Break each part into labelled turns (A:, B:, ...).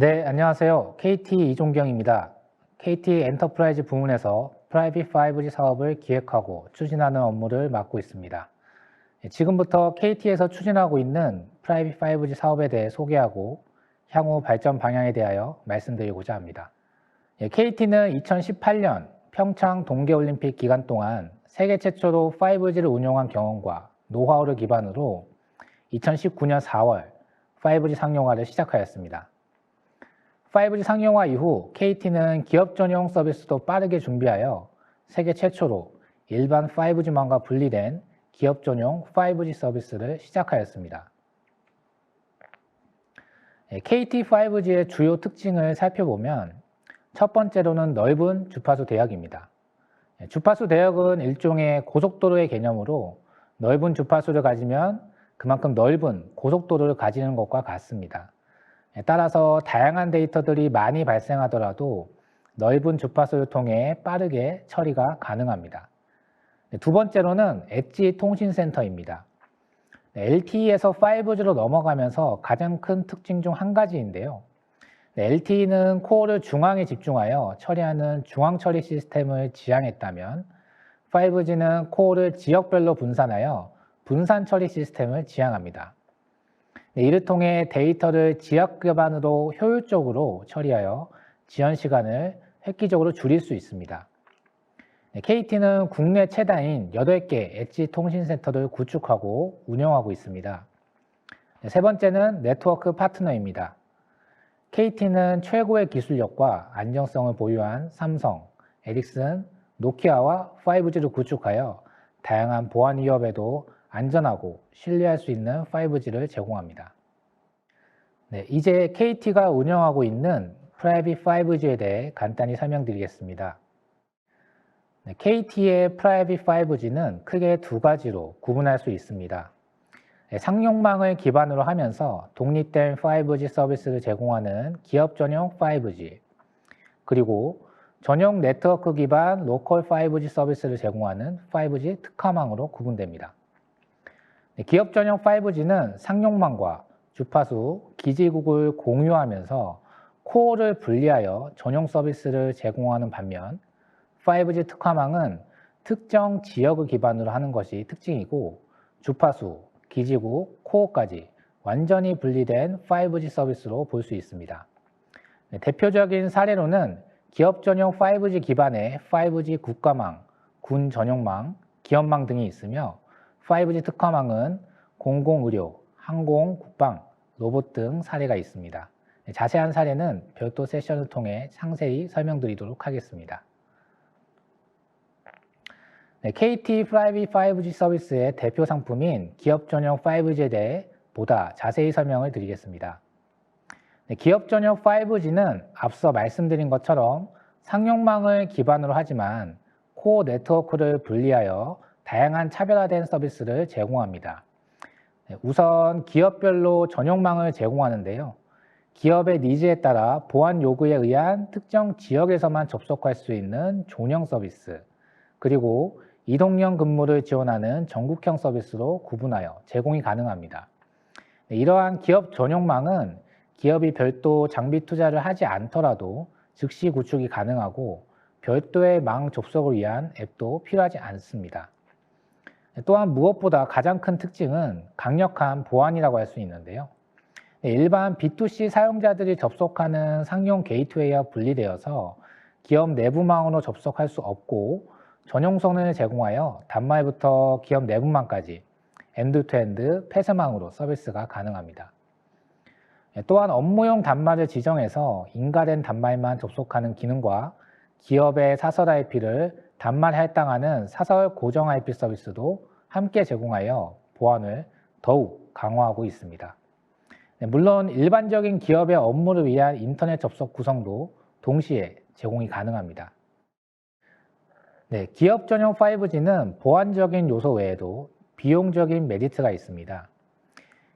A: 네, 안녕하세요. KT 이종경입니다. KT 엔터프라이즈 부문에서 프라이빗 5G 사업을 기획하고 추진하는 업무를 맡고 있습니다. 지금부터 KT에서 추진하고 있는 프라이빗 5G 사업에 대해 소개하고 향후 발전 방향에 대하여 말씀드리고자 합니다. KT는 2018년 평창 동계올림픽 기간 동안 세계 최초로 5G를 운용한 경험과 노하우를 기반으로 2019년 4월 5G 상용화를 시작하였습니다. 5G 상용화 이후 KT는 기업 전용 서비스도 빠르게 준비하여 세계 최초로 일반 5G망과 분리된 기업 전용 5G 서비스를 시작하였습니다. KT 5G의 주요 특징을 살펴보면 첫 번째로는 넓은 주파수 대역입니다. 주파수 대역은 일종의 고속도로의 개념으로 넓은 주파수를 가지면 그만큼 넓은 고속도로를 가지는 것과 같습니다. 따라서 다양한 데이터들이 많이 발생하더라도 넓은 주파수를 통해 빠르게 처리가 가능합니다. 두 번째로는 엣지 통신센터입니다. LTE에서 5G로 넘어가면서 가장 큰 특징 중 한 가지인데요. LTE는 코어를 중앙에 집중하여 처리하는 중앙 처리 시스템을 지향했다면 5G는 코어를 지역별로 분산하여 분산 처리 시스템을 지향합니다. 이를 통해 데이터를 지역 기반으로 효율적으로 처리하여 지연 시간을 획기적으로 줄일 수 있습니다. KT는 국내 최다인 8개 엣지 통신센터를 구축하고 운영하고 있습니다. 세 번째는 네트워크 파트너입니다. KT는 최고의 기술력과 안정성을 보유한 삼성, 에릭슨, 노키아와 5G를 구축하여 다양한 보안 위협에도 안전하고 신뢰할 수 있는 5G를 제공합니다. 이제 KT가 운영하고 있는 프라이빗 5G에 대해 간단히 설명드리겠습니다. KT의 프라이빗 5G는 크게 두 가지로 구분할 수 있습니다. 상용망을 기반으로 하면서 독립된 5G 서비스를 제공하는 기업 전용 5G, 그리고 전용 네트워크 기반 로컬 5G 서비스를 제공하는 5G 특화망으로 구분됩니다. 기업 전용 5G는 상용망과 주파수, 기지국을 공유하면서 코어를 분리하여 전용 서비스를 제공하는 반면 5G 특화망은 특정 지역을 기반으로 하는 것이 특징이고 주파수, 기지국, 코어까지 완전히 분리된 5G 서비스로 볼 수 있습니다. 대표적인 사례로는 기업 전용 5G 기반의 5G 국가망, 군 전용망, 기업망 등이 있으며 5G 특화망은 공공의료, 항공, 국방, 로봇 등 사례가 있습니다. 자세한 사례는 별도 세션을 통해 상세히 설명드리도록 하겠습니다. KT 프라이빗 5G 서비스의 대표 상품인 기업 전용 5G에 대해 보다 자세히 설명을 드리겠습니다. 기업 전용 5G는 앞서 말씀드린 것처럼 상용망을 기반으로 하지만 코어 네트워크를 분리하여 다양한 차별화된 서비스를 제공합니다. 우선 기업별로 전용망을 제공하는데요. 기업의 니즈에 따라 보안 요구에 의한 특정 지역에서만 접속할 수 있는 존형 서비스, 그리고 이동형 근무를 지원하는 전국형 서비스로 구분하여 제공이 가능합니다. 이러한 기업 전용망은 기업이 별도 장비 투자를 하지 않더라도 즉시 구축이 가능하고 별도의 망 접속을 위한 앱도 필요하지 않습니다. 또한 무엇보다 가장 큰 특징은 강력한 보안이라고 할 수 있는데요. 일반 B2C 사용자들이 접속하는 상용 게이트웨이와 분리되어서 기업 내부망으로 접속할 수 없고 전용 성능을 제공하여 단말부터 기업 내부망까지 엔드투엔드 폐쇄망으로 서비스가 가능합니다. 또한 업무용 단말을 지정해서 인가된 단말만 접속하는 기능과 기업의 사설 IP를 단말에 할당하는 사설 고정 IP 서비스도 함께 제공하여 보안을 더욱 강화하고 있습니다. 물론 일반적인 기업의 업무를 위한 인터넷 접속 구성도 동시에 제공이 가능합니다. 기업 전용 5G는 보안적인 요소 외에도 비용적인 메리트가 있습니다.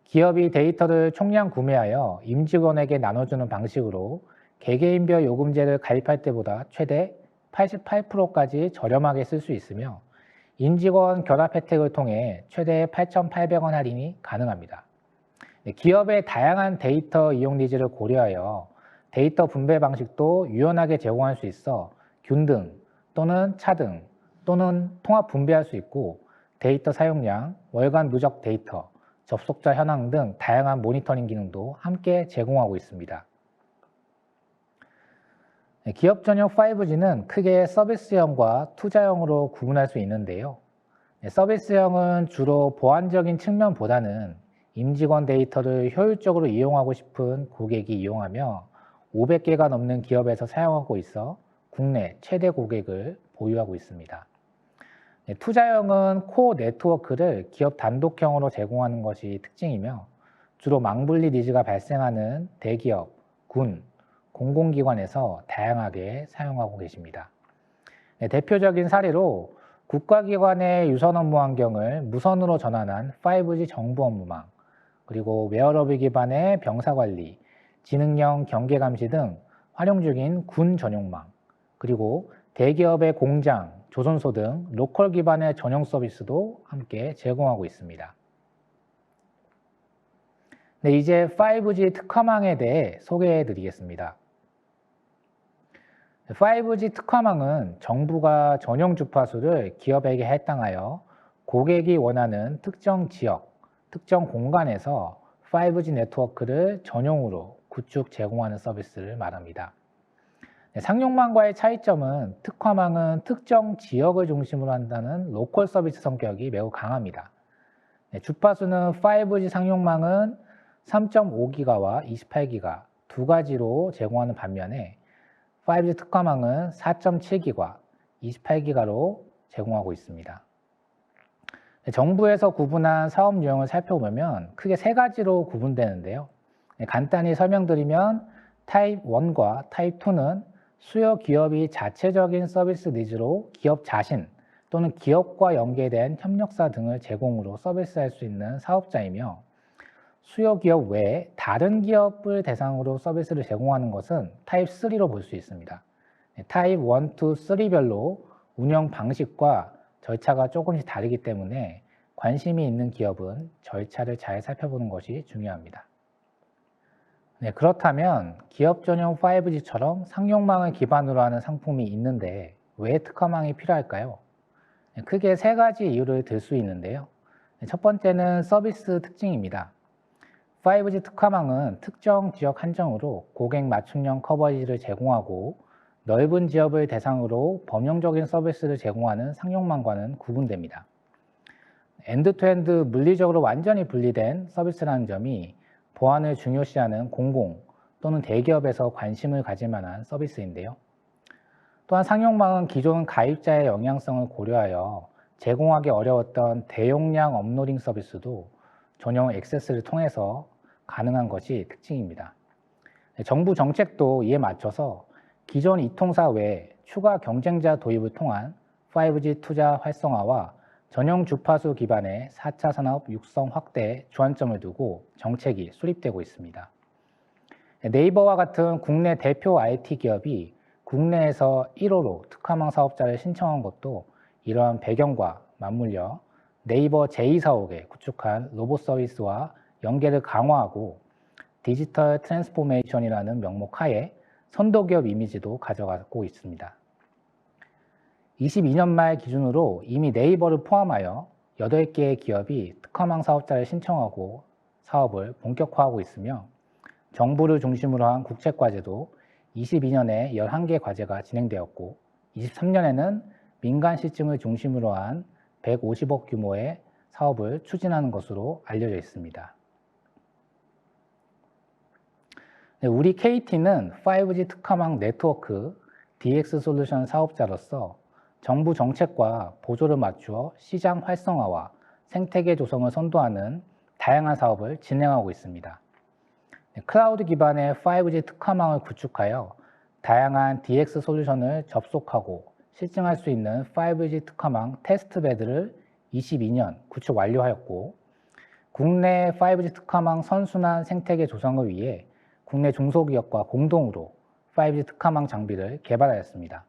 A: 기업이 데이터를 총량 구매하여 임직원에게 나눠주는 방식으로 개개인별 요금제를 가입할 때보다 최대 88%까지 저렴하게 쓸 수 있으며 임직원 결합 혜택을 통해 최대 8,800원 할인이 가능합니다. 기업의 다양한 데이터 이용 니즈를 고려하여 데이터 분배 방식도 유연하게 제공할 수 있어 균등 또는 차등 또는 통합 분배할 수 있고 데이터 사용량, 월간 누적 데이터, 접속자 현황 등 다양한 모니터링 기능도 함께 제공하고 있습니다. 기업 전용 5G는 크게 서비스형과 투자형으로 구분할 수 있는데요. 서비스형은 주로 보안적인 측면보다는 임직원 데이터를 효율적으로 이용하고 싶은 고객이 이용하며 500개가 넘는 기업에서 사용하고 있어 국내 최대 고객을 보유하고 있습니다. 투자형은 코어 네트워크를 기업 단독형으로 제공하는 것이 특징이며 주로 망분리 니즈가 발생하는 대기업, 군, 공공기관에서 다양하게 사용하고 계십니다. 대표적인 사례로 국가기관의 유선 업무 환경을 무선으로 전환한 5G 정부 업무망, 그리고 웨어러블 기반의 병사관리, 지능형 경계감시 등 활용 중인 군 전용망, 그리고 대기업의 공장, 조선소 등 로컬 기반의 전용 서비스도 함께 제공하고 있습니다. 네, 이제 5G 특화망에 대해 소개해 드리겠습니다. 5G 특화망은 정부가 전용 주파수를 기업에게 할당하여 고객이 원하는 특정 지역, 특정 공간에서 5G 네트워크를 전용으로 구축 제공하는 서비스를 말합니다. 상용망과의 차이점은 특화망은 특정 지역을 중심으로 한다는 로컬 서비스 성격이 매우 강합니다. 주파수는 5G 상용망은 3.5GHz와 28GHz 두 가지로 제공하는 반면에 5G 특화망은 4.7GHz, 28GHz로 제공하고 있습니다. 정부에서 구분한 사업 유형을 살펴보면 크게 세 가지로 구분되는데요. 간단히 설명드리면 타입 1과 타입 2는 수요 기업이 자체적인 서비스 니즈로 기업 자신 또는 기업과 연계된 협력사 등을 제공으로 서비스할 수 있는 사업자이며 수요 기업 외에 다른 기업을 대상으로 서비스를 제공하는 것은 타입 3로 볼 수 있습니다. 타입 1, 2, 3별로 운영 방식과 절차가 조금씩 다르기 때문에 관심이 있는 기업은 절차를 잘 살펴보는 것이 중요합니다. 네, 그렇다면 기업 전용 5G처럼 상용망을 기반으로 하는 상품이 있는데 왜 특화망이 필요할까요? 크게 세 가지 이유를 들 수 있는데요. 첫 번째는 서비스 특징입니다. 5G 특화망은 특정 지역 한정으로 고객 맞춤형 커버리지를 제공하고 넓은 지역을 대상으로 범용적인 서비스를 제공하는 상용망과는 구분됩니다. 엔드투엔드 물리적으로 완전히 분리된 서비스라는 점이 보안을 중요시하는 공공 또는 대기업에서 관심을 가질 만한 서비스인데요. 또한 상용망은 기존 가입자의 영향성을 고려하여 제공하기 어려웠던 대용량 업로딩 서비스도 전용 액세스를 통해서 가능한 것이 특징입니다. 정부 정책도 이에 맞춰서 기존 이통사 외에 추가 경쟁자 도입을 통한 5G 투자 활성화와 전용 주파수 기반의 4차 산업 육성 확대에 주안점을 두고 정책이 수립되고 있습니다. 네이버와 같은 국내 대표 IT 기업이 국내에서 1호로 특화망 사업자를 신청한 것도 이러한 배경과 맞물려 네이버 제2사옥에 구축한 로봇 서비스와 연계를 강화하고 디지털 트랜스포메이션이라는 명목 하에 선도기업 이미지도 가져가고 있습니다. 22년 말 기준으로 이미 네이버를 포함하여 8개의 기업이 특화망 사업자를 신청하고 사업을 본격화하고 있으며 정부를 중심으로 한 국책과제도 22년에 11개 과제가 진행되었고 23년에는 민간 시증을 중심으로 한 150억 규모의 사업을 추진하는 것으로 알려져 있습니다. 우리 KT는 5G 특화망 네트워크 DX 솔루션 사업자로서 정부 정책과 보조를 맞추어 시장 활성화와 생태계 조성을 선도하는 다양한 사업을 진행하고 있습니다. 클라우드 기반의 5G 특화망을 구축하여 다양한 DX 솔루션을 접속하고 실증할 수 있는 5G 특화망 테스트베드를 22년 구축 완료하였고 국내 5G 특화망 선순환 생태계 조성을 위해 국내 중소기업과 공동으로 5G 특화망 장비를 개발하였습니다.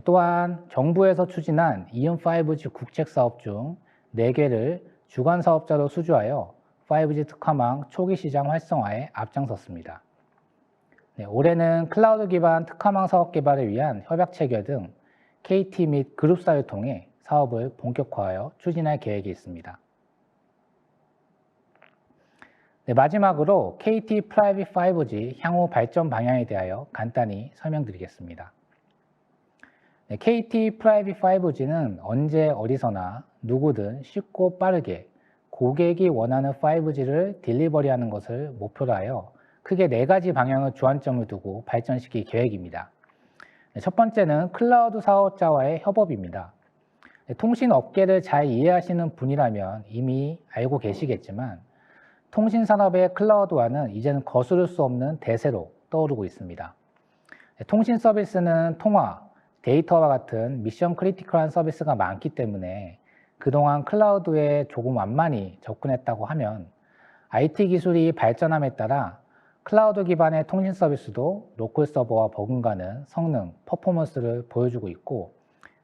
A: 또한 정부에서 추진한 이음 5G 국책 사업 중 4개를 주관 사업자로 수주하여 5G 특화망 초기 시장 활성화에 앞장섰습니다. 네, 올해는 클라우드 기반 특화망 사업 개발을 위한 협약 체결 등 KT 및 그룹사를 통해 사업을 본격화하여 추진할 계획이 있습니다. 네, 마지막으로 KT Private 5G 향후 발전 방향에 대하여 간단히 설명드리겠습니다. 네, KT Private 5G는 언제 어디서나 누구든 쉽고 빠르게 고객이 원하는 5G를 딜리버리하는 것을 목표로 하여 크게 4가지 방향을 주안점을 두고 발전시킬 계획입니다. 네, 첫 번째는 클라우드 사업자와의 협업입니다. 네, 통신 업계를 잘 이해하시는 분이라면 이미 알고 계시겠지만 통신산업의 클라우드화는 이제는 거스를 수 없는 대세로 떠오르고 있습니다. 네, 통신 서비스는 통화, 데이터와 같은 미션 크리티컬한 서비스가 많기 때문에 그동안 클라우드에 조금 완만히 접근했다고 하면 IT 기술이 발전함에 따라 클라우드 기반의 통신 서비스도 로컬 서버와 버금가는 성능, 퍼포먼스를 보여주고 있고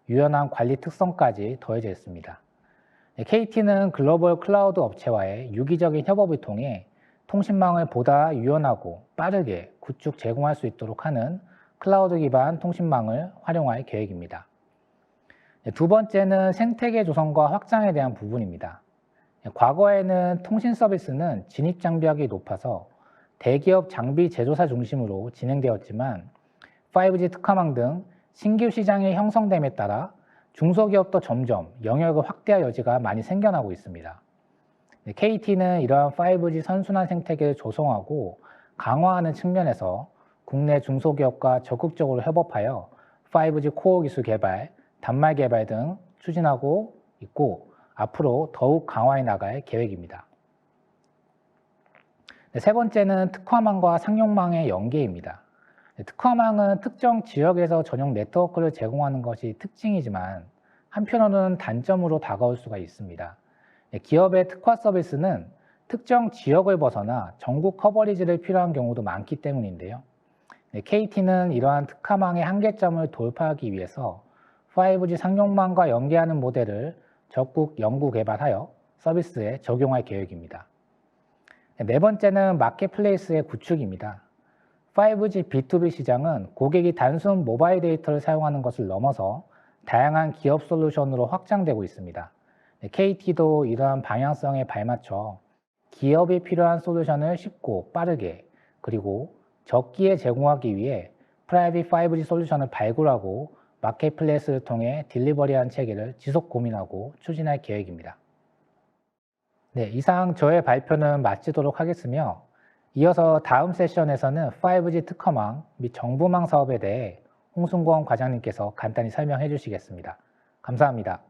A: 유연한 관리 특성까지 더해져 있습니다. KT는 글로벌 클라우드 업체와의 유기적인 협업을 통해 통신망을 보다 유연하고 빠르게 구축 제공할 수 있도록 하는 클라우드 기반 통신망을 활용할 계획입니다. 두 번째는 생태계 조성과 확장에 대한 부분입니다. 과거에는 통신 서비스는 진입 장벽이 높아서 대기업 장비 제조사 중심으로 진행되었지만 5G 특화망 등 신규 시장이 형성됨에 따라 중소기업도 점점 영역을 확대할 여지가 많이 생겨나고 있습니다. KT는 이러한 5G 선순환 생태계를 조성하고 강화하는 측면에서 국내 중소기업과 적극적으로 협업하여 5G 코어 기술 개발, 단말 개발 등 추진하고 있고 앞으로 더욱 강화해 나갈 계획입니다. 세 번째는 특화망과 상용망의 연계입니다. 특화망은 특정 지역에서 전용 네트워크를 제공하는 것이 특징이지만 한편으로는 단점으로 다가올 수가 있습니다. 기업의 특화 서비스는 특정 지역을 벗어나 전국 커버리지를 필요한 경우도 많기 때문인데요. KT는 이러한 특화망의 한계점을 돌파하기 위해서 5G 상용망과 연계하는 모델을 적극 연구 개발하여 서비스에 적용할 계획입니다. 네 번째는 마켓플레이스의 구축입니다. 5G B2B 시장은 고객이 단순 모바일 데이터를 사용하는 것을 넘어서 다양한 기업 솔루션으로 확장되고 있습니다. KT도 이러한 방향성에 발맞춰 기업이 필요한 솔루션을 쉽고 빠르게 그리고 적기에 제공하기 위해 프라이빗 5G 솔루션을 발굴하고 마켓플레이스를 통해 딜리버리한 체계를 지속 고민하고 추진할 계획입니다. 네, 이상 저의 발표는 마치도록 하겠으며 이어서 다음 세션에서는 5G 특허망 및 정보망 사업에 대해 홍순권 과장님께서 간단히 설명해 주시겠습니다. 감사합니다.